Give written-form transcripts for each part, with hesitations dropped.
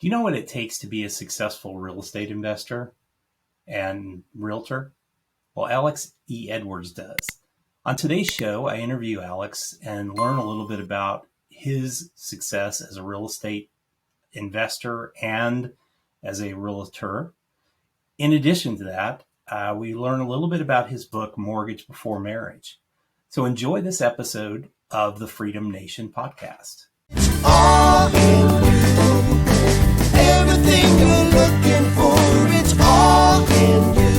Do you know what it takes to be a successful real estate investor and realtor? Well, Alex E. Edwards does. On today's show, I interview Alex and learn a little bit about his success as a real estate investor and as a realtor. In addition to that, we learn a little bit about his book, Mortgage Before Marriage. So enjoy this episode of the Freedom Nation podcast. All in you. Everything you're looking for, it's all in you.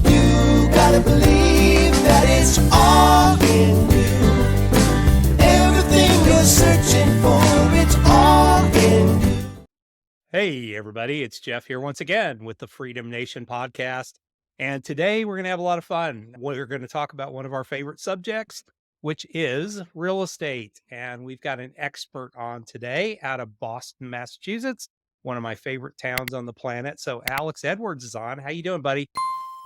You gotta believe that it's all in you. Everything you're searching for, it's all in you. Hey, everybody, it's Jeff here once again with the Freedom Nation podcast. And today we're going to have a lot of fun. We're going to talk about one of our favorite subjects, which is real estate. And we've got an expert on today out of Boston, Massachusetts, one of my favorite towns on the planet. So Alex Edwards is on. How you doing, buddy?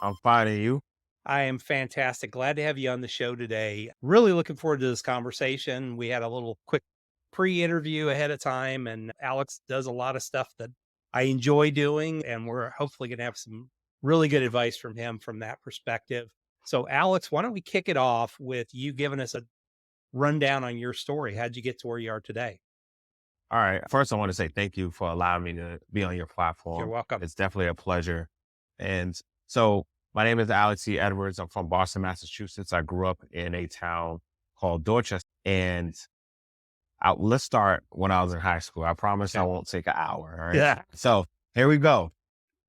I'm fine, and you? I am fantastic. Glad to have you on the show today. Really looking forward to this conversation. We had a little quick pre-interview ahead of time, and Alex does a lot of stuff that I enjoy doing, and we're hopefully going to have some really good advice from him from that perspective. So Alex, why don't we kick it off with you giving us a rundown on your story? How'd you get to where you are today? All right. First, I want to say thank you for allowing me to be on your platform. You're welcome. It's definitely a pleasure. And so my name is Alex E. Edwards. I'm from Boston, Massachusetts. I grew up in a town called Dorchester. And let's start when I was in high school. I promise I won't take an hour. All right. Yeah. So here we go.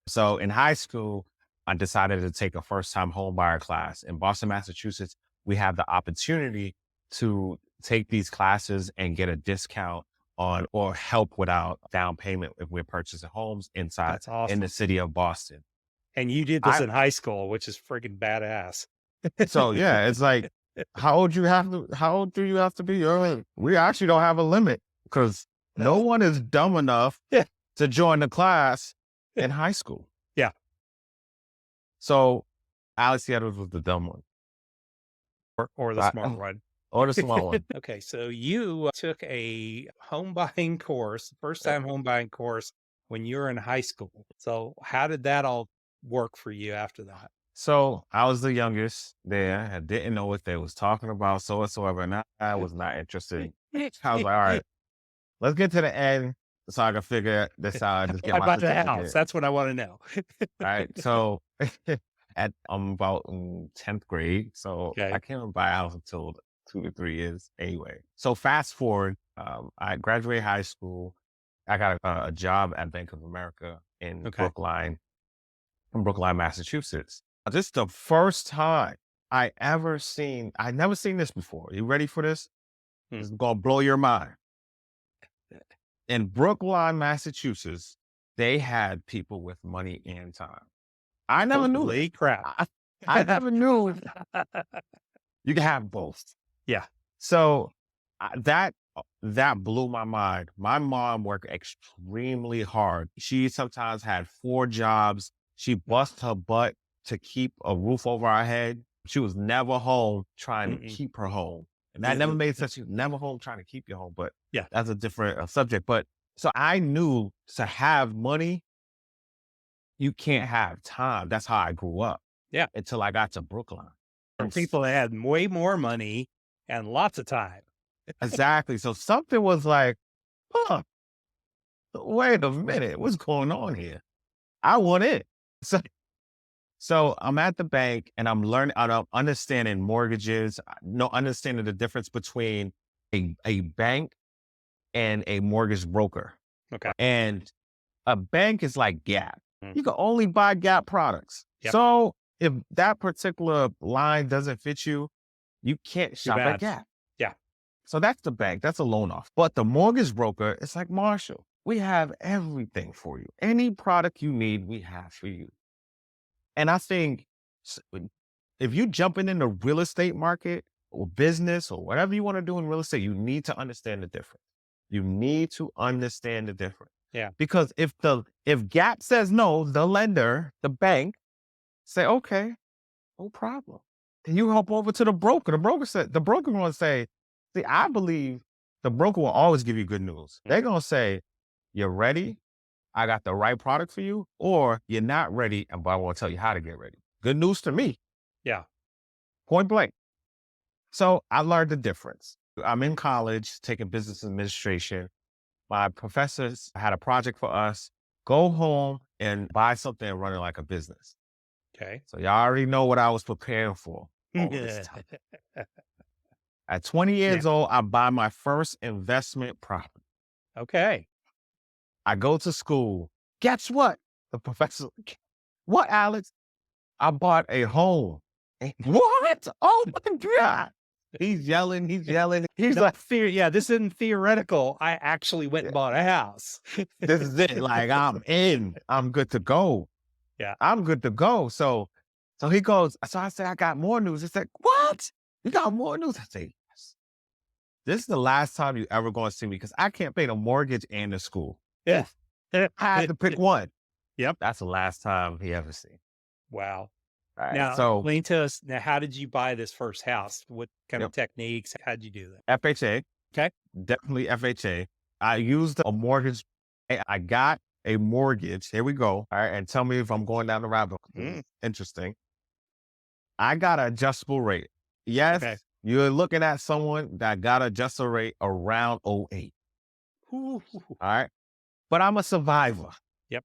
So in high school, I decided to take a first-time homebuyer class. In Boston, Massachusetts, we have the opportunity to take these classes and get a discount on or help without down payment if we're purchasing homes inside That's awesome. in the city of Boston. And you did this in high school, which is freaking badass. So yeah, it's like, how old do you have to be? We actually don't have a limit because no one is dumb enough to join the class in high school. Yeah. So Alex Edwards was the dumb one. Or the smart one. Or the smart one. Okay, so you took a home buying course, first time home buying course when you were in high school. So how did that all work for you after that? So I was the youngest there. I didn't know what they was talking about so whatsoever. And I was not interested. I was like, all right, let's get to the end so I can figure this out and just get What my about the certificate. house? That's what I want to know. All right. So I'm about in 10th grade. So Okay. I can't buy a house until 2 to 3 years anyway. So fast forward, I graduated high school. I got a job at Bank of America in Brookline, Massachusetts. This is the first time I never seen this before. You ready for this? This is going to blow your mind. In Brookline, Massachusetts, they had people with money and time. I never knew Holy it. crap. I never knew it. You can have both. Yeah. So that blew my mind. My mom worked extremely hard. She sometimes had 4 jobs. She bust her butt to keep a roof over our head. She was never home trying to keep her home. And that never made sense. She was never home trying to keep your home. But yeah, that's a different subject. But so I knew to have money, you can't have time. That's how I grew up. Yeah. Until I got to Brookline. For people that had way more money and lots of time. Exactly. So something was like, wait a minute, what's going on here? I want it. So I'm at the bank and I'm understanding mortgages, understanding the difference between a bank and a mortgage broker. Okay. And a bank is like Gap. You can only buy Gap products. Yep. So if that particular line doesn't fit you, you can't shop at Gap. Yeah. So that's the bank. That's a loan off. But the mortgage broker, it's like Marshall. We have everything for you. Any product you need, we have for you. And I think if you jumping in the real estate market or business or whatever you want to do in real estate, you need to understand the difference. You need to understand the difference. Yeah. Because if Gap says no, the lender, the bank, say, okay, no problem. Then you hop over to the broker. The broker going to say, see, I believe the broker will always give you good news. They're going to say, You're ready. I got the right product for you, or you're not ready, but I want to tell you how to get ready. Good news to me, Yeah. point blank. So I learned the difference. I'm in college taking business administration. My professors had a project for us. Go home and buy something and run it like a business. Okay. So y'all already know what I was preparing for all this time. At 20 Yeah. years old, I buy my first investment property. Okay. I go to school. Guess what? The professor, what, Alex? I bought a home. What? Oh my God. He's yelling. He's yelling. He's No, like, yeah, this isn't theoretical. I actually went and bought a house. this is it. Like, I'm in. I'm good to go. Yeah. I'm good to go. So he goes, so I said, I got more news. He said, what? You got more news? I say, yes. This is the last time you ever going to see me because I can't pay the mortgage and the school. Yeah. I had to pick one. Yep. That's the last time he ever seen. Wow. All right. Now, So, explain to us, now, how did you buy this first house? What kind of yep, techniques? How'd you do that? FHA, Okay. definitely FHA. I used a mortgage. I got a mortgage. Here we go. All right. And tell me if I'm going down the rabbit hole. Mm. Interesting. I got an adjustable rate. Yes, Okay. you're looking at someone that got an adjustable rate around 08. Ooh. All right. But I'm a survivor. Yep.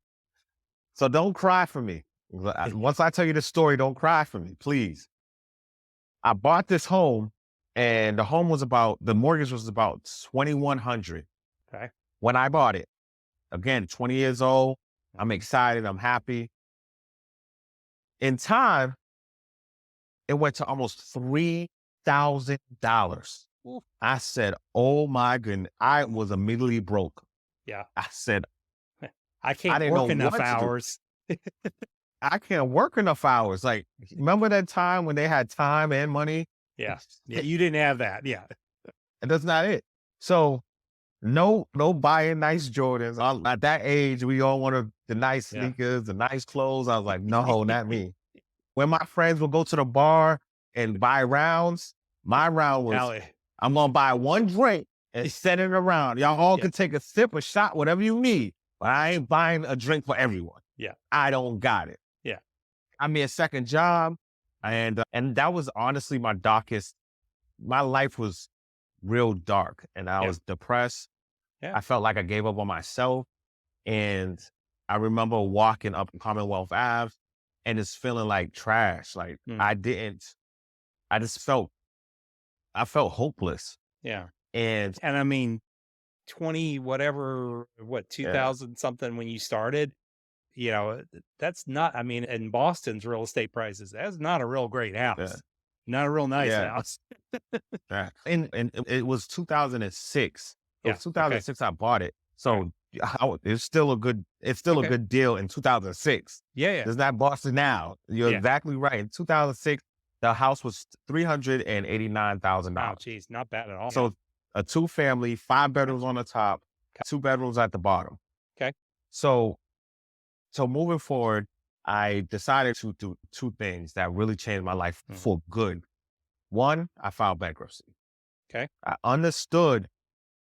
So don't cry for me. Once I tell you the story, don't cry for me, please. I bought this home and the mortgage was about $2,100 Okay. when I bought it. Again, 20 years old. I'm excited. I'm happy. In time, it went to almost $3,000. Ooh. I said, oh my goodness. I was immediately broke. Yeah. I said, I I can't didn't know work enough what to do. hours. I can't work enough hours. Like, remember that time when they had time and money? Yeah. Yeah. You didn't have that. Yeah. And that's not it. So no buying nice Jordans. At that age, we all wanted the nice Yeah. sneakers, the nice clothes. I was like, no, not me. When my friends would go to the bar and buy rounds, my round was, Now, I'm going to buy one drink and set it around. Y'all all Yeah. can take a sip, a shot, whatever you need. But I ain't buying a drink for everyone. Yeah. I don't got it. Yeah. I mean, a second job. And that was honestly my darkest. My life was real dark and I Yeah. was depressed. Yeah. I felt like I gave up on myself. And I remember walking up Commonwealth Ave and just feeling like trash. Like Mm. I felt hopeless. Yeah. And And I mean, yeah, 2000 something when you started, that's not, I mean, in Boston's real estate prices, that's not a real great yeah, house. Not a real nice yeah, house. yeah. And it was 2006. It Yeah. was 2006 I bought it. So it's still a good Okay. deal in 2006. Yeah. Yeah. It's not Boston now. You're Yeah. exactly right. In 2006, the house was Wow. $389,000. Geez. Not bad at all. So a 2-family, 5 bedrooms on the top, 2 bedrooms at the bottom. Okay. So moving forward, I decided to do 2 things that really changed my life for good. One, I filed bankruptcy. Okay. I understood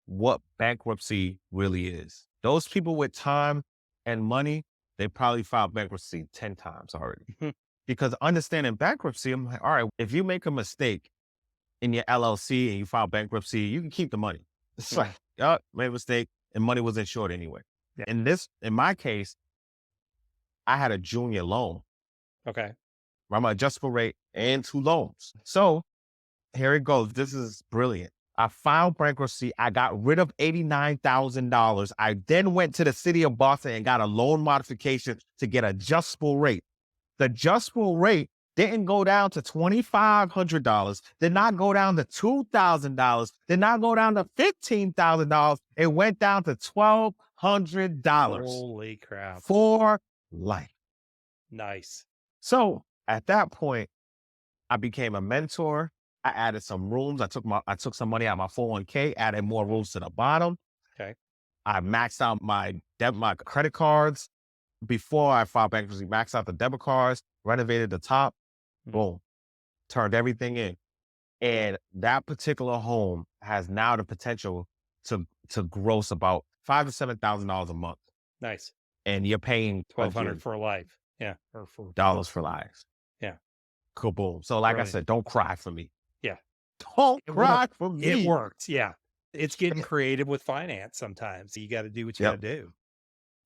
what bankruptcy really is. Those people with time and money, they probably filed bankruptcy 10 times already. Because understanding bankruptcy, I'm like, all right, if you make a mistake in your LLC and you file bankruptcy, you can keep the money. It's like, oh, made a mistake and money was insured anyway. Yeah. In my case, I had a junior loan. Okay. I'm an adjustable rate and 2 loans. So here it goes. This is brilliant. I filed bankruptcy. I got rid of $89,000. I then went to the city of Boston and got a loan modification to get adjustable rate. The adjustable rate didn't go down to $2,500, did not go down to $2,000, did not go down to $15,000. It went down to $1,200 Holy crap. for life. Nice. So at that point, I became a mentor. I added some rooms. I took some money out of my 401k, added more rooms to the bottom. Okay. I maxed out my credit cards before I filed bankruptcy. Maxed out the debit cards, renovated the top, boom, turned everything in. And that particular home has now the potential to gross about $5,000 to $7,000 a month, Nice. and you're paying 1,200 for life. Yeah. Or for, $100 for lives. yeah. Kaboom. So like I Brilliant. said, don't cry for me. Yeah. Don't It cry worked. for It me. works. Yeah. It's getting creative with finance sometimes. You got to do what you got Yep. to do.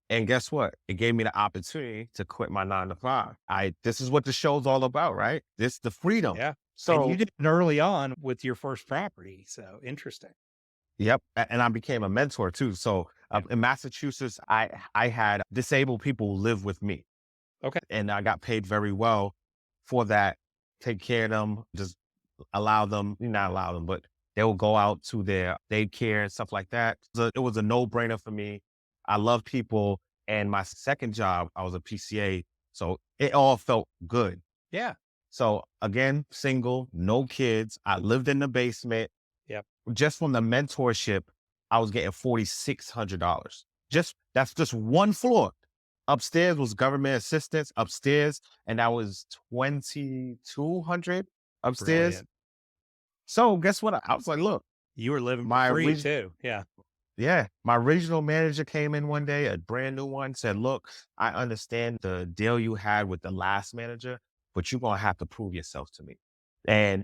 And guess what? It gave me the opportunity to quit my 9 to 5. This is what the show's all about, right? This the freedom. Yeah. And So you did it early on with your first property. So interesting. yep. And I became a mentor too. So in Massachusetts, I had disabled people live with me. Okay. And I got paid very well for that. Take care of them, just allow them, not allow them, but they will go out to their daycare and stuff like that. So it was a no-brainer for me. I love people. And my second job, I was a PCA. So it all felt good. Yeah. So again, single, no kids. I lived in the basement. Yep. Just from the mentorship, I was getting $4,600. That's just one floor. Upstairs was government assistance upstairs, and that was 2,200 upstairs. Brilliant. So guess what? I was like, look, You were living my for free orig- too. Yeah. yeah, my regional manager came in one day, a brand new one, said, look, I understand the deal you had with the last manager, but you're going to have to prove yourself to me. And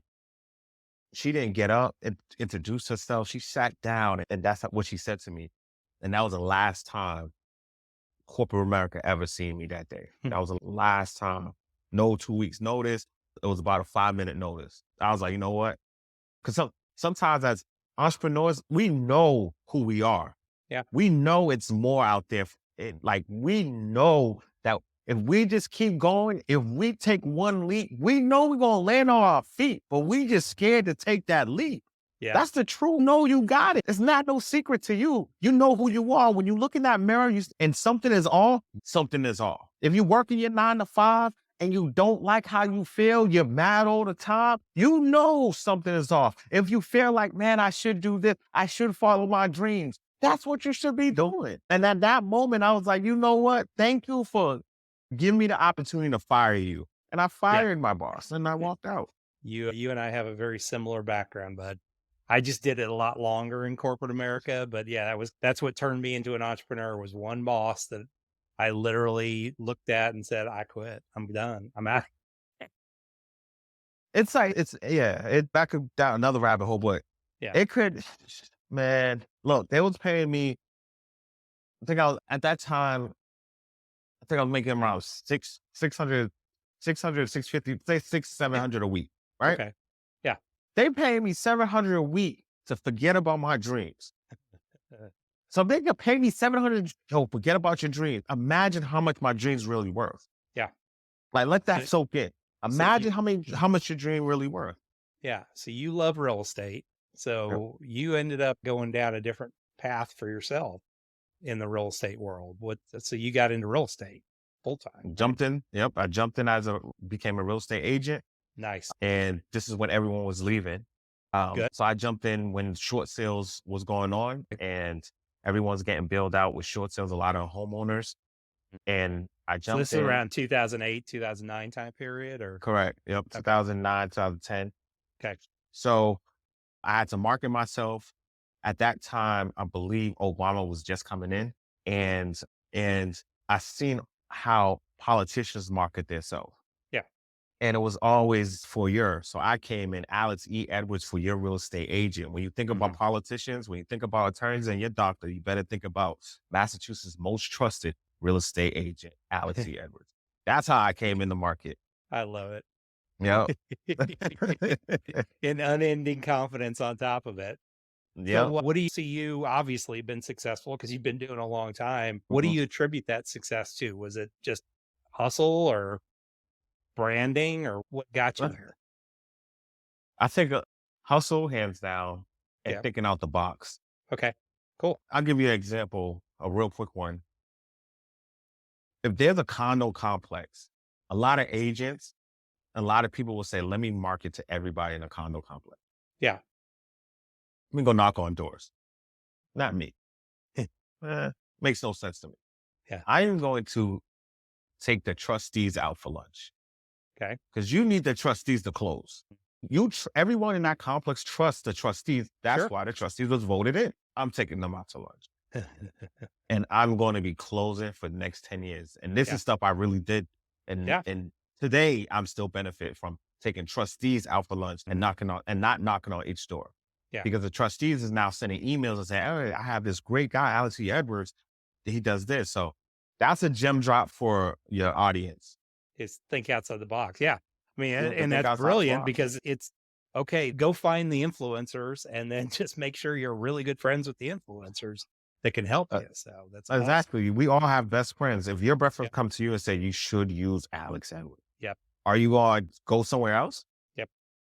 she didn't get up and introduce herself. She sat down, and that's what she said to me. And that was the last time corporate America ever seen me that day. That was the last time. No 2 weeks notice. It was about a 5-minute notice. I was like, you know what? Because sometimes as entrepreneurs, we know who we are. Yeah. We know it's more out there. Like we know that if we just keep going, if we take one leap, we know we're going to land on our feet, but we just scared to take that leap. Yeah. That's the truth. No, you got it. It's not no secret to you. You know who you are. When you look in that mirror and something is off, something is off. If you work in your 9 to 5 and you don't like how you feel, you're mad all the time, you know something is off. If you feel like, man, I should do this, I should follow my dreams, that's what you should be doing. And at that moment, I was like, you know what? Thank you for giving me the opportunity to fire you. And I fired my boss and I walked out. You and I have a very similar background, bud. I just did it a lot longer in corporate America, but yeah, that's what turned me into an entrepreneur was one boss that I literally looked at and said, I quit. I'm done. I'm out. It's like, it back down another rabbit hole, but Yeah. it could, man, look, they was paying me, I think I was, at that time, I think I was making around 600, 650, say 700 a week, right? Okay. Yeah. They paying me 700 a week to forget about my dreams. So if they could pay me 700, forget about your dreams. Imagine how much my dreams really worth. Yeah. Like, let that soak in. Imagine you- how much your dream really worth. Yeah. So you love real estate. So you ended up going down a different path for yourself in the real estate world. So you got into real estate full time. Jumped in. Yep. I jumped in became a real estate agent. Nice. And this is when everyone was leaving. Good. So I jumped in when short sales was going on and everyone's getting bailed out with short sales, a lot of homeowners. And I So jumped this is in. around 2008, 2009 time period or? Correct. Yep. 2009, 2010. Okay. So I had to market myself. At that time, I believe Obama was just coming in and I seen how politicians market themselves. Yeah. And it was always for your. So I came in, Alex E. Edwards, for your real estate agent. When you think about politicians, when you think about attorneys and your doctor, you better think about Massachusetts' most trusted real estate agent, Alex E. Edwards. That's how I came in the market. I love it. Yeah. And unending confidence on top of it. Yeah. So what do you see? You obviously been successful because you've been doing it a long time. What do you attribute that success to? Was it just hustle or branding or what got you there? I think hustle, hands down, and Yeah. thinking out the box. Okay, cool. I'll give you an example, a real quick one. If there's a condo complex, a lot of agents, a lot of people will say, let me market to everybody in a condo complex. Yeah. Let me go knock on doors. Not me. Makes no sense to me. Yeah. I am going to take the trustees out for lunch. Okay. Because you need the trustees to close. Everyone in that complex trusts the trustees. That's Sure. why the trustees was voted in. I'm taking them out to lunch. and I'm going to be closing for the next 10 years. And this Yeah. is stuff I really did. Yeah. And today I'm still benefit from taking trustees out for lunch and not knocking on each door. Yeah. Because the trustees is now sending emails and saying, "Hey, I have this great guy, Alex E. Edwards. He does this." So that's a gem drop for your audience. Is think outside the box. Yeah. I mean, You have to and think that's outside the brilliant box. because it's okay. Go find the influencers and then just make sure you're really good friends with the influencers that can help Uh, you. So that's awesome. exactly. We all have best friends. If your best friend Yep. come to you and say you should use Alex Edwards, Yep. are you going to go somewhere else? Yep.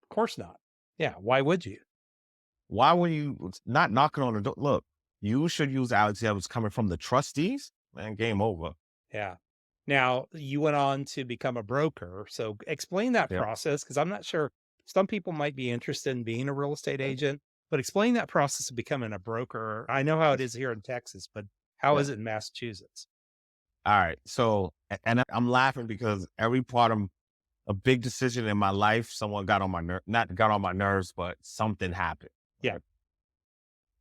Of course not. Yeah. Why would you? Why would you not knocking on the door? Look, you should use Alex Evans coming from the trustees. Man, game over. Yeah. Now, you went on to become a broker. So explain that Yep. process because I'm not sure some people might be interested in being a real estate agent, but explain that process of becoming a broker. I know how it is here in Texas, but how Yeah. is it in Massachusetts? All right. So, and I'm laughing because every part of a big decision in my life, someone got on my not got on my nerves, but something happened. Yeah. Right?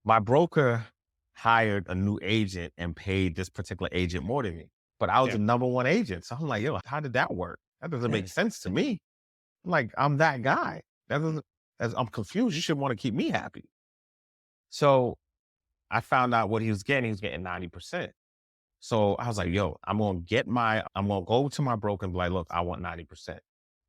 My broker hired a new agent and paid this particular agent more than me, but I was Yeah. the number one agent. So I'm like, yo, how did that work? That doesn't make sense to me. Like, I'm that guy. That doesn't, as I'm confused, you should want to keep me happy. So I found out what he was getting. He was getting 90%. So I was like, yo, I'm going to go to my broker and be like, look, I want 90%.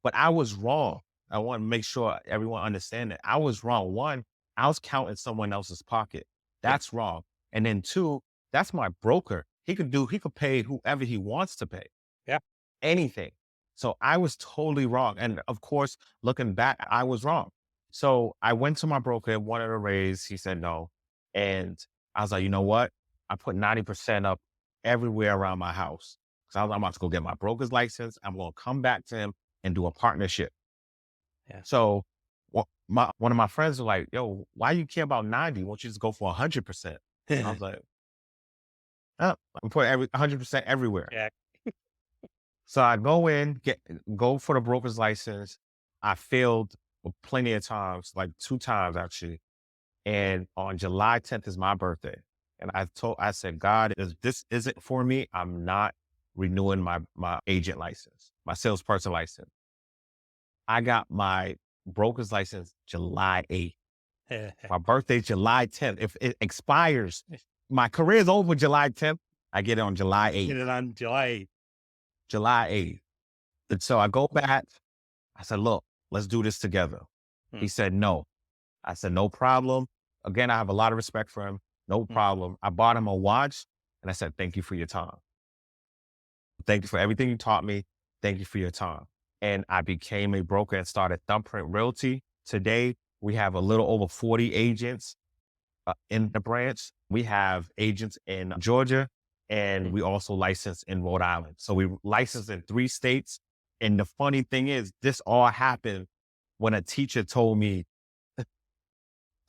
But I was wrong. I want to make sure everyone understand that I was wrong. One, I was counting someone else's pocket. Yeah. That's wrong. And then two, that's my broker. He could pay whoever he wants to pay. Yeah. Anything. So I was totally wrong. And of course, looking back, I was wrong. So I went to my broker, wanted a raise. He said no. And I was like, you know what? I put 90% up everywhere around my house. So I'm about to go get my broker's license. I'm going to come back to him and do a partnership. Yeah. So one of my friends was like, yo, why you care about 90? Why don't you just go for 100%? I was like, oh, I'm putting 100% everywhere. Yeah. So I go for the broker's license. I failed plenty of times, like 2 times actually. And on July 10th is my birthday. And I said, God, if this isn't for me, I'm not renewing my agent license, my salesperson license. I got my broker's license July 8th. My birthday's July 10th. If it expires, my career is over July 10th. I get it on July 8th. Get it on July 8th. July 8th. And so I go back. I said, look, let's do this together. He said, no. I said, no problem. Again, I have a lot of respect for him. No problem. I bought him a watch and I said, thank you for your time. Thank you for everything you taught me. Thank you for your time. And I became a broker and started Thumbprint Realty. Today, we have a little over 40 agents in the branch. We have agents in Georgia and we also license in Rhode Island. So we licensed in 3 states. And the funny thing is, this all happened when a teacher told me,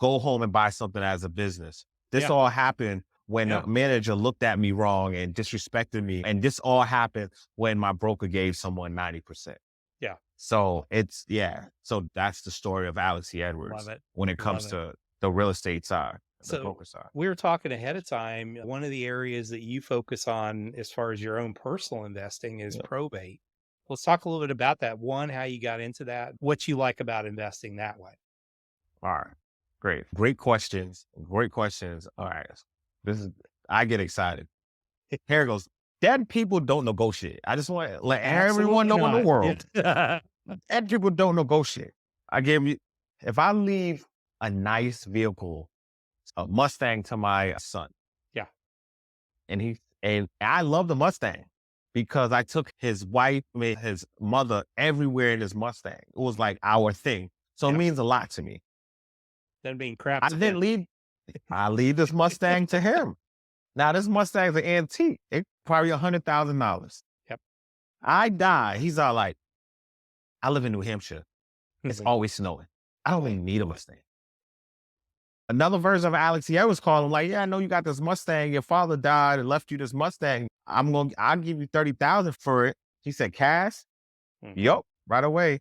go home and buy something as a business. This all happened when a manager looked at me wrong and disrespected me. And this all happened when my broker gave someone 90%. Yeah. So so that's the story of Alex E. Edwards Love it. when it comes to the real estate side, the So broker side. we were talking ahead of time. One of the areas that you focus on as far as your own personal investing is probate. Let's talk a little bit about that. One, how you got into that, what you like about investing that way. All right. Great. Great questions. Great questions. All right. I get excited. Here it goes. Dead people don't negotiate. I just want to let everyone know in the world. Dead people don't negotiate. If I leave a nice vehicle, a Mustang to my son. Yeah. And I love the Mustang because I took his wife, his mother everywhere in his Mustang. It was like our thing. So it means a lot to me. Then being crap. I leave this Mustang to him. Now this Mustang's an antique. It's probably $100,000. Yep. I die. He's all like, I live in New Hampshire. It's always snowing. I don't even need a Mustang. Another version of Alex E. Edwards called him like, yeah, I know you got this Mustang. Your father died and left you this Mustang. I'll give you $30,000 for it. He said, cash? Yup, right away.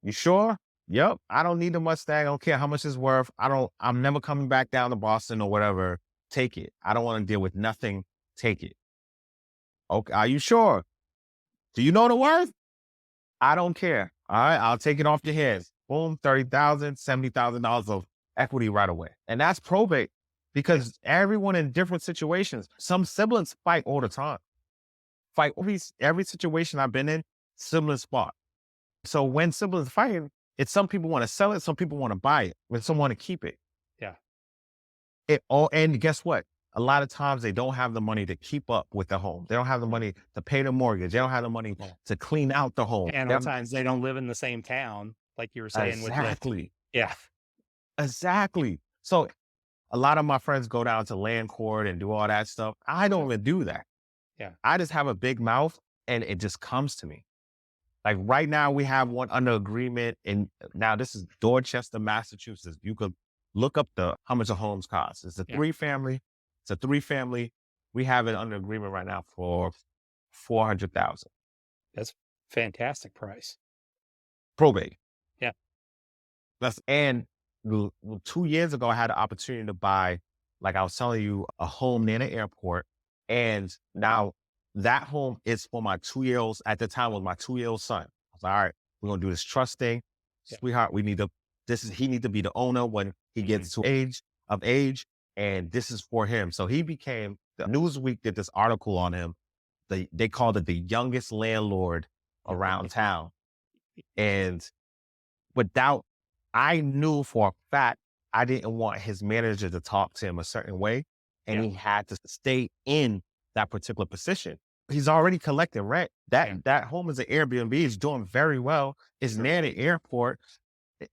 You sure? Yup. I don't need the Mustang. I don't care how much it's worth. I'm never coming back down to Boston or whatever Take it. I don't want to deal with nothing. Take it. Okay. Are you sure? Do you know the worth? I don't care. All right. I'll take it off your hands. Boom. $30,000, $70,000 of equity right away. And that's probate because everyone in different situations, some siblings fight all the time. Fight every situation I've been in, siblings fought. So when siblings fighting, it's some people want to sell it, some people want to buy it, and some want to keep it. Yeah. And guess what? A lot of times they don't have the money to keep up with the home. They don't have the money to pay the mortgage. They don't have the money to clean out the home. And sometimes they don't live in the same town, like you were saying. Exactly. Yeah. Exactly. So a lot of my friends go down to land court and do all that stuff. I don't even do that. Yeah. I just have a big mouth and it just comes to me. Like right now we have one under agreement now this is Dorchester, Massachusetts. You could look up how much the homes cost. It's a three-family. It's a three-family. We have it under agreement right now for $400,000. That's fantastic price. Probate. Yeah. And 2 years ago, I had the opportunity to buy, like I was telling you, a home near the airport. And now that home is for my 2-year-old, at the time was my 2-year-old son. I was like, all right, we're going to do this trust thing. Yeah. Sweetheart, he need to be the owner when he gets to age. And this is for him. So he became, Newsweek did this article on him. They called it the youngest landlord around town. And I knew for a fact, I didn't want his manager to talk to him a certain way. And he had to stay in that particular position. He's already collecting rent. That home is an Airbnb. It's doing very well. It's near the airport.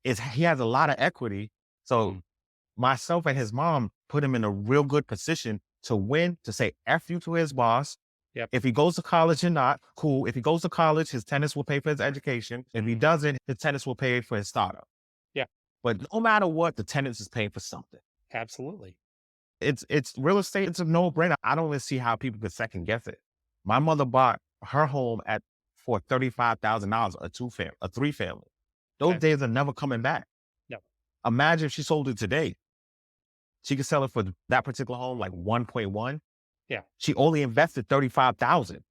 He has a lot of equity. So myself and his mom put him in a real good position to win, to say F you to his boss. Yep. If he goes to college or not, cool. If he goes to college, his tenants will pay for his education. If he doesn't, his tenants will pay for his startup. Yeah. But no matter what, the tenants is paying for something. Absolutely. It's real estate. It's a no-brainer. I don't even see how people could second guess it. My mother bought her home for $35,000, a three-family. Those days are never coming back. No. Imagine if she sold it today. She could sell it for that particular home like 1.1. Yeah. She only invested $35,000.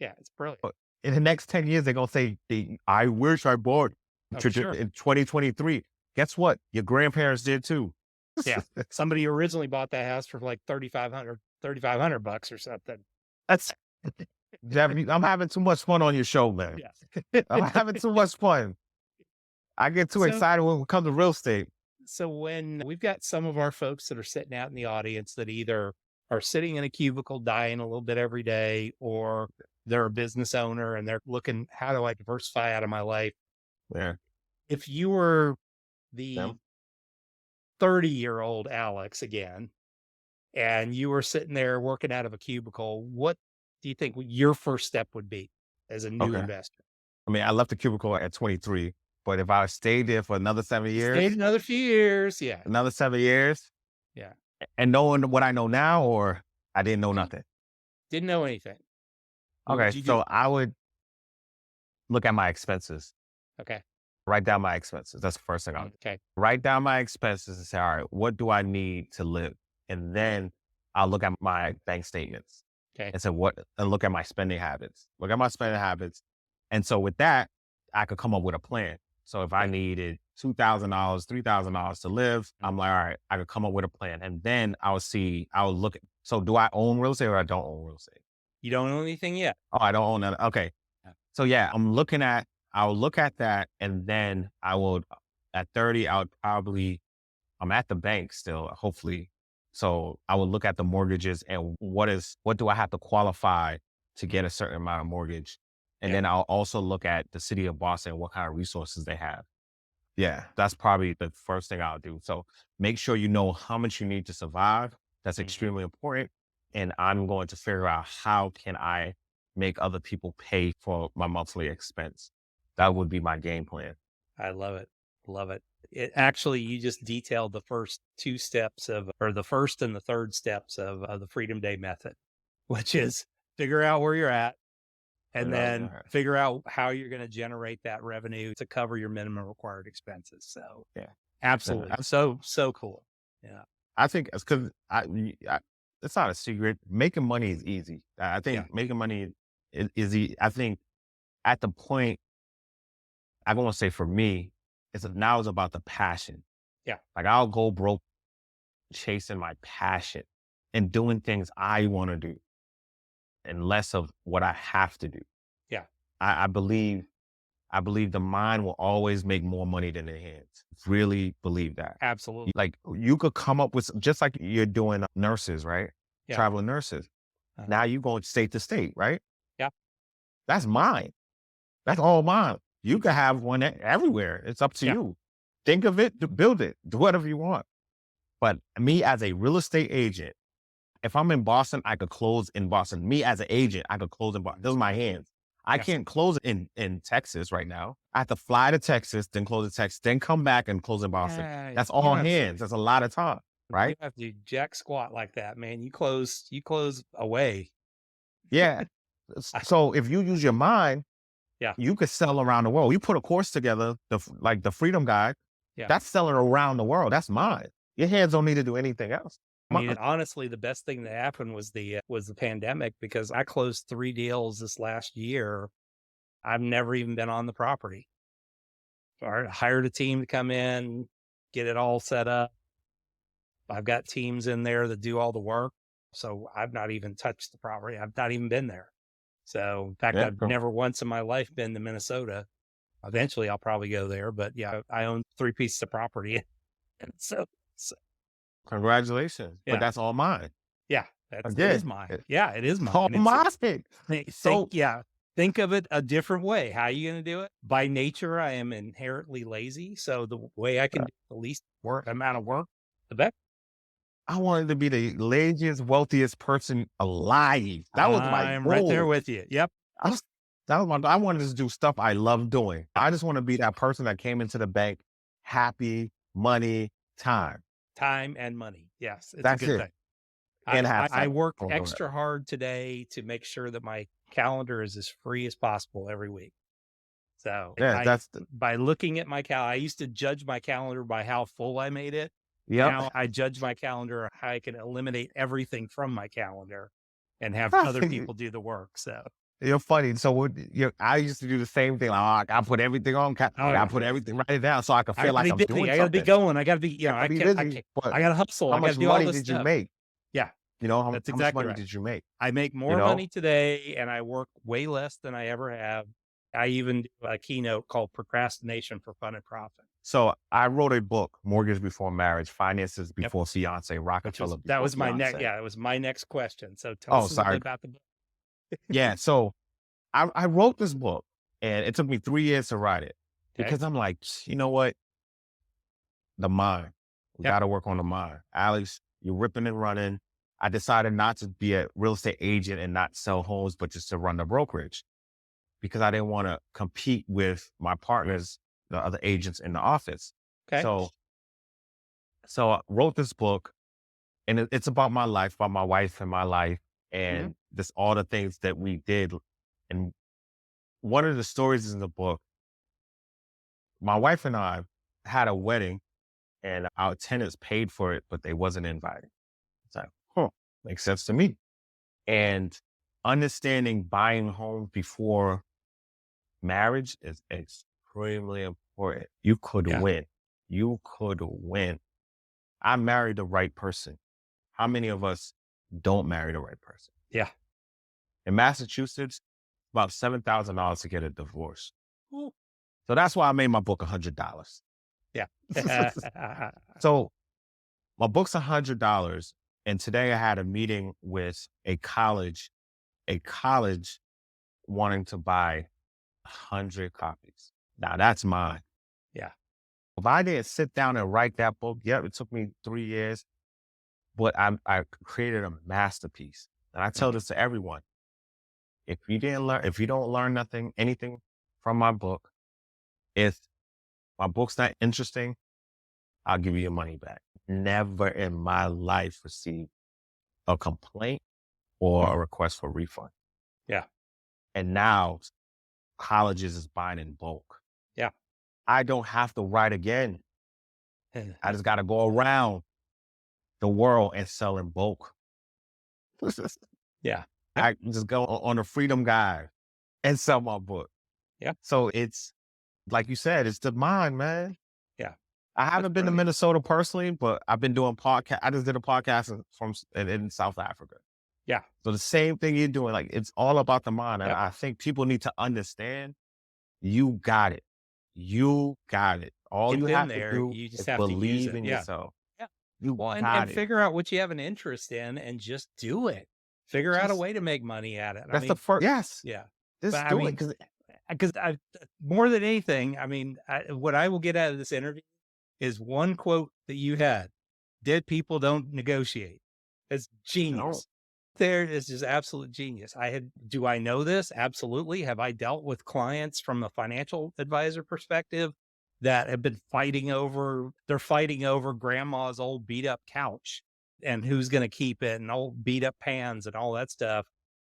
Yeah, it's brilliant. But in the next 10 years, they're gonna say, "I wish I bought in 2023." Guess what? Your grandparents did too. Yeah. Somebody originally bought that house for like $3,500 or something. That's I'm having too much fun on your show, man. Yeah. I'm having too much fun. I get too excited when it comes to real estate. So when we've got some of our folks that are sitting out in the audience that either are sitting in a cubicle dying a little bit every day, or they're a business owner and they're looking, how do I diversify out of my life? Yeah. If you were the 30-year-old Alex again, and you were sitting there working out of a cubicle, what do you think your first step would be as a new investor? I mean, I left the cubicle at 23, but if I stayed there for another 7 years, Stayed another few years. Yeah. another 7 years. Yeah. And knowing what I know now, or I didn't know nothing. Didn't know anything. What Okay. would you So do? I would look at my expenses, Okay. write down my expenses. That's the first thing I'll do. Okay. Write down my expenses and say, all right, what do I need to live? And then I'll look at my bank statements Okay. and say, and look at my spending habits. Look at my spending habits. And so with that, I could come up with a plan. So if I needed $2,000, $3,000 to live, I'm like, all right, I could come up with a plan. And then I would look at, so do I own real estate or I don't own real estate? You don't own anything yet. Oh, I don't own that. Okay. So yeah, I'll look at that. And then at 30, I'm at the bank still, hopefully. So I would look at the mortgages and what do I have to qualify to get a certain amount of mortgage? And then I'll also look at the city of Boston, what kind of resources they have. Yeah, that's probably the first thing I'll do. So make sure you know how much you need to survive. That's extremely important. And I'm going to figure out how can I make other people pay for my monthly expense. That would be my game plan. I love it. Love it. Actually, you just detailed the first two steps or the first and the third steps of the Freedom Day method, which is figure out where you're at and then figure out how you're going to generate that revenue to cover your minimum required expenses. So yeah, absolutely. So cool. Yeah. I think it's because it's not a secret. Making money is easy. I Yeah. think making money is easy. I think at the point, I want to say for me, now it's about the passion. Yeah. Like I'll go broke chasing my passion and doing things I want to do and less of what I have to do. Yeah. I believe the mind will always make more money than the hands. Really believe that. Absolutely. Like you could come up with just like you're doing nurses, right? Yeah. Traveling nurses. Uh, Now you going state to state, right? Yeah. That's mine. That's all mine. You can have one everywhere. It's up to Yeah. you. Think of it, to build it, do whatever you want. But me as a real estate agent, if I'm in Boston, I could close in Boston. Me as an agent, I could close in Boston. Those are my hands. I Yes. can't close in Texas right now. I have to fly to Texas, then close in Texas, then come back and close in Boston. Yeah, That's you all don't have to, hands. That's a lot of time, you right? don't have to do jack squat like that, man. You close away. Yeah. So if you use your mind, Yeah. you could sell around the world. You put a course together, like the Freedom Guide, Yeah. that's selling around the world. That's mine. Your hands don't need to do anything else. I mean, honestly, the best thing that happened was the pandemic, because I closed 3 deals this last year. I've never even been on the property. I hired a team to come in, get it all set up. I've got teams in there that do all the work. So I've not even touched the property. I've not even been there. So in fact, Yeah, I've never once in my life been to Minnesota. Eventually I'll probably go there, but yeah, I own 3 pieces of property. And so congratulations. But yeah, that's all mine. yeah, it is Again, mine. Yeah, it is it's all mine. mine. So Think of it a different way. How are you going to do it? By nature, I am inherently lazy. So the way I can do the least amount of work, the better. I wanted to be the laziest, wealthiest person alive. That was my I'm goal. right there with you. Yep. I wanted to do stuff I love doing. I just want to be that person that came into the bank happy, money, time. Time and money. Yes. It's That's a good it. thing. And have I fun. work Don't do it. extra hard today to make sure that my calendar is as free as possible every week. So Yeah, by looking at my calendar, I used to judge my calendar by how full I made it. yep. Now I judge my calendar on how I can eliminate everything from my calendar and have other people do the work. So You're funny. So I used to do the same thing. Like, I gotta put everything on. I put everything write it down so I can I feel like gotta I'm be busy. doing I gotta be something. going. I gotta be, I be can't, busy, but I gotta hustle. how I gotta much do all money this did you stuff. make? Yeah. You know, That's how much exactly money right. did you make? I make more know? money today and I work way less than I ever have. I even do a keynote called Procrastination for Fun and Profit. So I wrote a book, Mortgage Before Marriage, Finances Yep. Before Fiance, Rockefeller That Before was my Fiance. next. Yeah, it was my next question. So tell us a little sorry. bit about the book. Yeah. So I wrote this book and it took me 3 years to write it because I'm like, you know what? The mind. We Yep. got to work on the mind. Alex, you're ripping and running. I decided not to be a real estate agent and not sell homes, but just to run the brokerage because I didn't want to compete with my partners, the other agents in the office. Okay. So I wrote this book and it's about my life, about my wife and my life and just all the things that we did. And one of the stories in the book, my wife and I had a wedding and our tenants paid for it, but they wasn't invited. It's like, makes sense to me. And understanding buying homes before marriage is extremely important. You could Yeah. win. You could win. I married the right person. How many of us don't marry the right person? Yeah. In Massachusetts, about $7,000 to get a divorce. Ooh. So that's why I made my book $100. Yeah. So my book's $100. And today I had a meeting with a college wanting to buy 100 copies. Now that's mine. Yeah. If I didn't sit down and write that book, it took me 3 years, but I created a masterpiece. And I tell this to everyone. If you don't learn anything from my book, if my book's not interesting, I'll give you your money back. Never in my life received a complaint or a request for refund. Yeah. And now colleges is buying in bulk. Yeah. I don't have to write again. I just got to go around the world and sell in bulk. Yeah. I just go on a Freedom Guide and sell my book. Yeah. So it's like you said, it's the mind, man. Yeah. I That's haven't been to brilliant. Minnesota personally, but I've been doing podcast. I just did a podcast in South Africa. Yeah. So the same thing you're doing, like it's all about the mind. And Yep. I think people need to understand you got it. You got it. All It's you in have to there. do You just is have to use believe it. in Yeah. yourself. Yeah. You Well, and got it. figure out what you have an interest in and just do it. Figure out a Just way to make money at it. I that's the mean, first. Yes, yeah. just But I do it mean, because I more than anything, I mean, what I will get out of this interview is one quote that you had: "Dead people don't negotiate." It's genius. There is just absolute genius. Do I know this? Absolutely. Have I dealt with clients from a financial advisor perspective that have been they're fighting over grandma's old beat up couch and who's going to keep it and old beat up pans and all that stuff.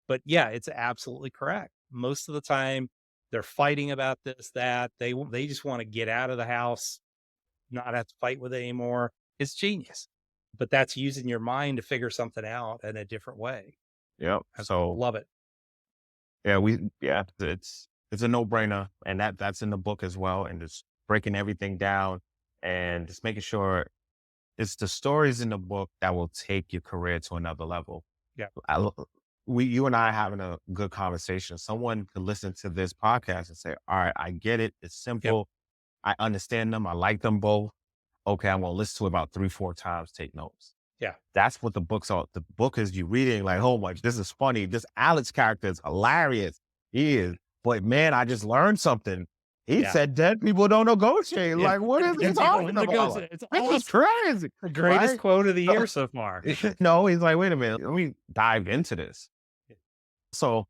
But yeah, it's absolutely correct. Most of the time they're fighting about this, that they just want to get out of the house, not have to fight with it anymore. It's genius. But that's using your mind to figure something out in a different way. Yep. I So love it. yeah, it's a no brainer, and that's in the book as well, and just breaking everything down and just making sure it's the stories in the book that will take your career to another level. Yeah. You and I having a good conversation. Someone could listen to this podcast and say, "All right, I get it. It's simple. I understand them. I like them both. Okay, I'm gonna listen to it about 3, 4 times. Take notes." Yeah. That's what the book's all. The book is you reading like, oh my, this is funny. This Alex character is hilarious. He is, but man, I just learned something. He Yeah. said dead people don't negotiate. Yeah. like, what is he Dead people talking don't about? negotiate. It's This is awesome. crazy. The greatest Right? quote of the year so far. No, he's like, wait a minute, let me dive into this. So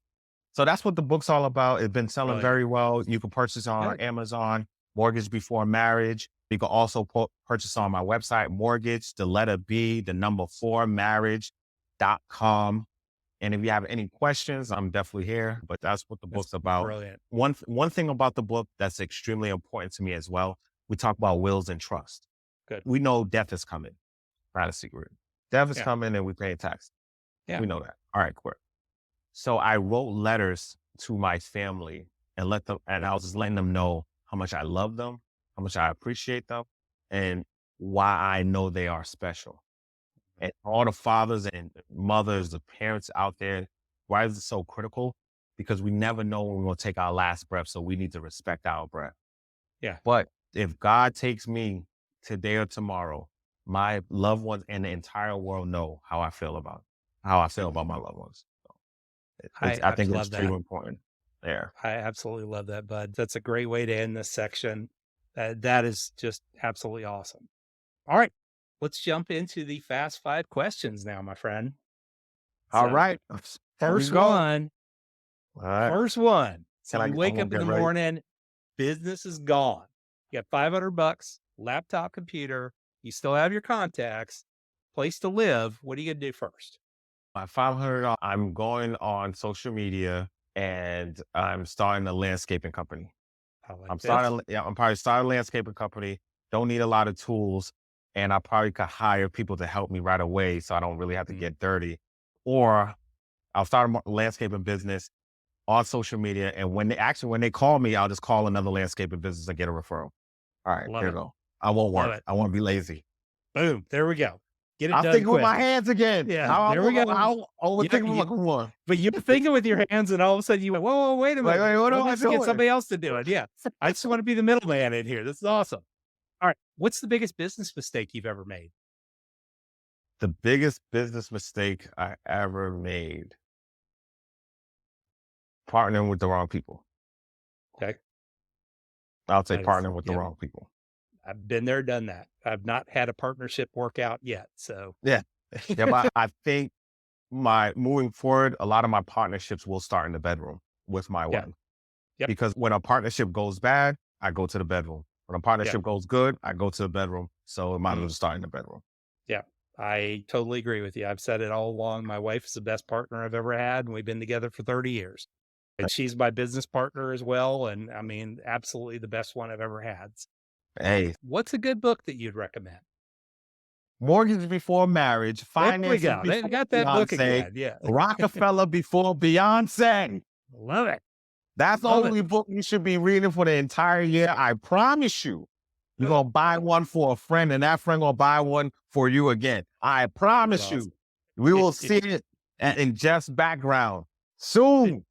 that's what the book's all about. It's been selling Brilliant. very well. You can purchase on Good. Amazon, Mortgage Before Marriage. You can also purchase on my website, mortgage, the letter B, the number 4, marriage.com. And if you have any questions, I'm definitely here, but that's what the book's about. Brilliant. One thing about the book that's extremely important to me as well, we talk about wills and trust. Good. We know death is coming. Not a secret. Death is Yeah. coming and we pay tax. Yeah. We know that. All right, cool. So I wrote letters to my family and I was just letting them know how much I love them, how much I appreciate them, and why I know they are special. And all the fathers and mothers, the parents out there, why is it so critical? Because we never know when we're going to take our last breath. So we need to respect our breath. Yeah. But if God takes me today or tomorrow, my loved ones and the entire world know how I feel about my loved ones. I think it's love that. extremely important. Yeah. I absolutely love that, bud. That's a great way to end this section. That is just absolutely awesome. All right. Let's jump into the fast 5 questions now, my friend. All So, right. First go. one. All right. First one. So Can you I- wake I'm gonna up in get the ready. morning, business is gone. You got $500, laptop, computer. You still have your contacts, place to live. What are you going to do first? My $500, I'm going on social media and I'm starting a landscaping company. I like I'm this. probably starting a landscaping company. Don't need a lot of tools. And I probably could hire people to help me right away so I don't really have to get dirty. Or I'll start a landscaping business on social media. And when they call me, I'll just call another landscaping business and get a referral. All right, Love here it. we go. I won't Love work. it. I won't be lazy. Boom. There we go. Get it I'm done thinking with quick. my hands again. Yeah, there we go. I'll overthink with my come on. But you're thinking with your hands, and all of a sudden you went, whoa, wait a minute. Wait, what am I Let's get doing? somebody else to do it. Yeah. I just want to be the middleman in here. This is awesome. All right. What's the biggest business mistake you've ever made? The biggest business mistake I ever made. Partnering with the wrong people. Okay. I'll say That is- partnering with the yep. wrong people. I've been there, done that. I've not had a partnership work out yet. So Yeah, but I think moving forward, a lot of my partnerships will start in the bedroom with my Yeah. wife. Yep. Because when a partnership goes bad, I go to the bedroom. When a partnership goes good, I go to the bedroom. So it might as well start in the bedroom. yeah, I totally agree with you. I've said it all along. My wife is the best partner I've ever had, and we've been together for 30 years. And she's my business partner as well. And I mean, absolutely the best one I've ever had. Hey, What's a good book that you'd recommend? Mortgage Before Marriage, There we Finances go. They Before got that book Beyonce, again. Yeah. Rockefeller Before Beyonce. Love it. That's the Love it. only book you should be reading for the entire year. I promise you. You're going to buy one for a friend, and that friend going to buy one for you again. I promise Awesome. you. We will see it in Jeff's background soon.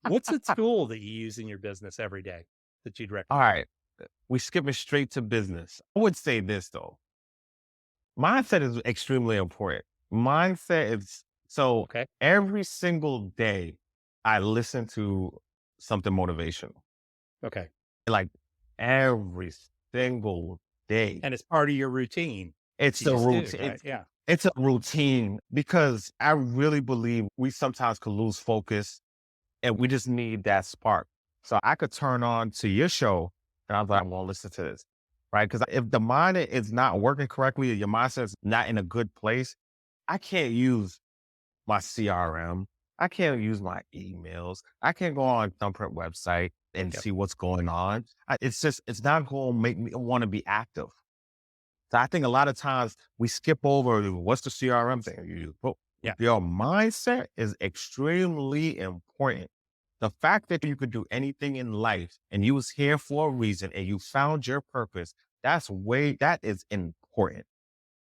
What's a tool that you use in your business every day that you'd recommend? All right. We skipping straight to business. I would say this, though. Mindset is extremely important. Mindset is, so Okay. every single day I listen to something motivational. Okay. Like every single day. And it's part of your routine. It's You the just do, routine. right? Yeah. It's a routine because I really believe we sometimes could lose focus and we just need that spark. So I could turn on to your show and I was like, I'm going to listen to this, right? Because if the mind is not working correctly, or your mindset's not in a good place, I can't use my CRM. I can't use my emails. I can't go on Thumbprint website and see what's going on. It's not going to make me want to be active. So I think a lot of times we skip over what's the CRM thing you use. But Yeah. your mindset is extremely important. The fact that you could do anything in life and you was here for a reason and you found your purpose, that is important.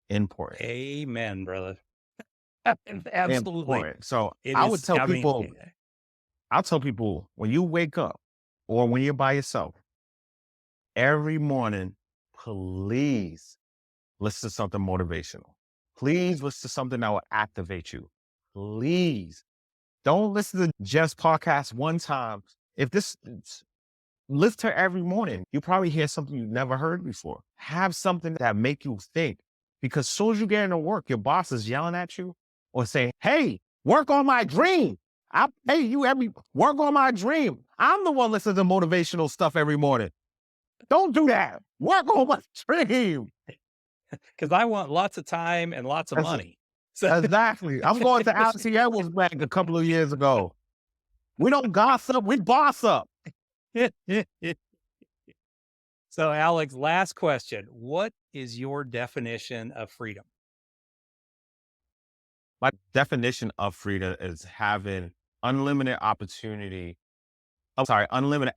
Important. Amen, brother. Absolutely. Important. So It I is, would tell I mean, people, I'll tell people when you wake up or when you're by yourself, every morning, please listen to something motivational. Please listen to something that will activate you. Please don't listen to just podcast one time. Listen to every morning. You probably hear something you've never heard before. Have something that make you think. Because as soon as you get into work, your boss is yelling at you or saying, hey, work on my dream. I pay you work on my dream. I'm the one listening to motivational stuff every morning. Don't do that. Work on my dream. because I want lots of time and lots of That's- money. So Exactly. I'm going to Alex Edwards Bank a couple of years ago. We don't gossip, we boss up. So Alex, last question. What is your definition of freedom? My definition of freedom is having unlimited unlimited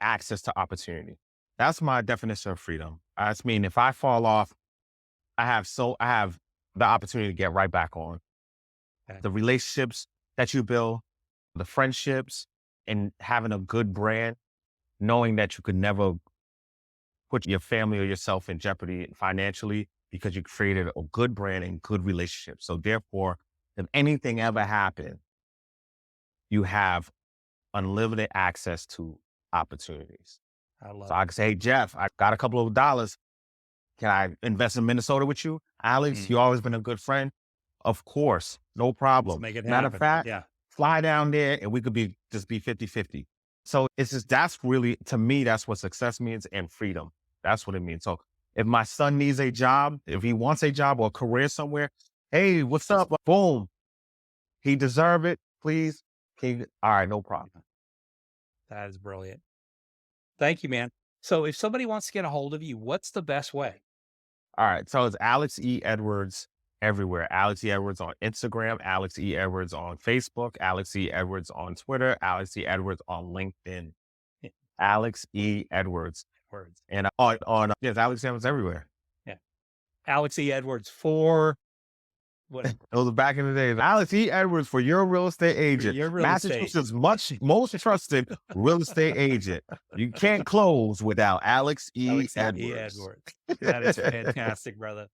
access to opportunity. That's my definition of freedom. I mean, if I fall off, I have the opportunity to get right back on. Okay. The relationships that you build, the friendships, and having a good brand, knowing that you could never put your family or yourself in jeopardy financially because you created a good brand and good relationships. So therefore, if anything ever happened, you have unlimited access to opportunities. I love So it. I can say, hey, Jeff, I got a couple of dollars. Can I invest in Minnesota with you? Alex, you always been a good friend. Of course, no problem. Let's make it Matter of happen. fact, Yeah. fly down there and we could just be 50-50. So it's just, that's really, to me, that's what success means and freedom. That's what it means. So if my son needs a job, if he wants a job or a career somewhere, hey, what's up? Boom. He deserve it. Please. All right, no problem. That is brilliant. Thank you, man. So if somebody wants to get a hold of you, what's the best way? All right. So it's Alex E. Edwards everywhere. Alex E. Edwards on Instagram, Alex E. Edwards on Facebook, Alex E. Edwards on Twitter, Alex E. Edwards on LinkedIn. Alex E. Edwards. Words. And yes, Alex Edwards everywhere. Yeah. Alex E. Edwards for what? It was back in the day. Alex E. Edwards for your real estate agent. your real estate. Massachusetts' most trusted real estate agent. You can't close without Alex E. Alex Edwards. E. Edwards. That is fantastic, brother.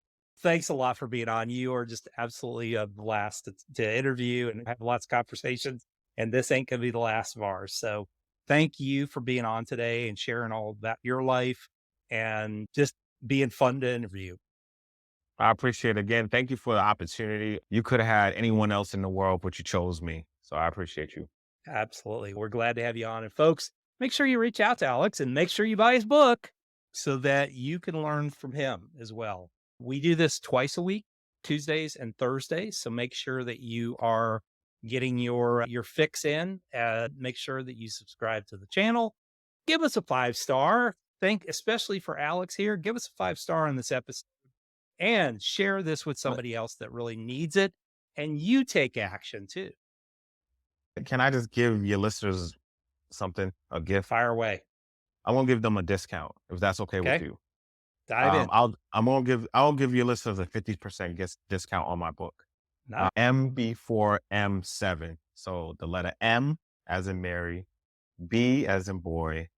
Thanks a lot for being on. You are just absolutely a blast to interview and have lots of conversations. And this ain't going to be the last of ours. So thank you for being on today and sharing all about your life and just being fun to interview. I appreciate it. Again, thank you for the opportunity. You could have had anyone else in the world, but you chose me. So I appreciate you. Absolutely. We're glad to have you on. And folks, make sure you reach out to Alex and make sure you buy his book so that you can learn from him as well. We do this twice a week, Tuesdays and Thursdays. So make sure that you are getting your fix in. Make sure that you subscribe to the channel. Give us a 5-star. think, especially for Alex here, give us a 5-star on this episode and share this with But somebody else that really needs it. And you take action too. can I just give your listeners something, a gift? Fire away. I won't give them a discount if that's okay with Okay. you. Dive in. I'll give your listeners a 50% discount on my book. Nice. M before M7. So the letter M as in Mary, B as in boy,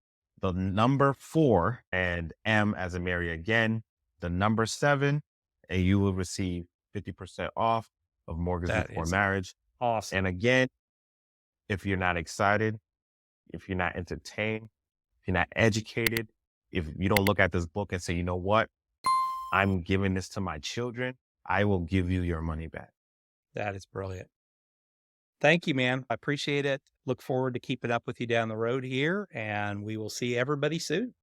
the number 4, and M as in Mary again, the number 7, and you will receive 50% off of Mortgage That Before is Marriage. awesome. And again, if you're not excited, if you're not entertained, if you're not educated, if you don't look at this book and say, you know what, I'm giving this to my children, I will give you your money back. That is brilliant. Thank you, man. I appreciate it. Look forward to keeping up with you down the road here, and we will see everybody soon.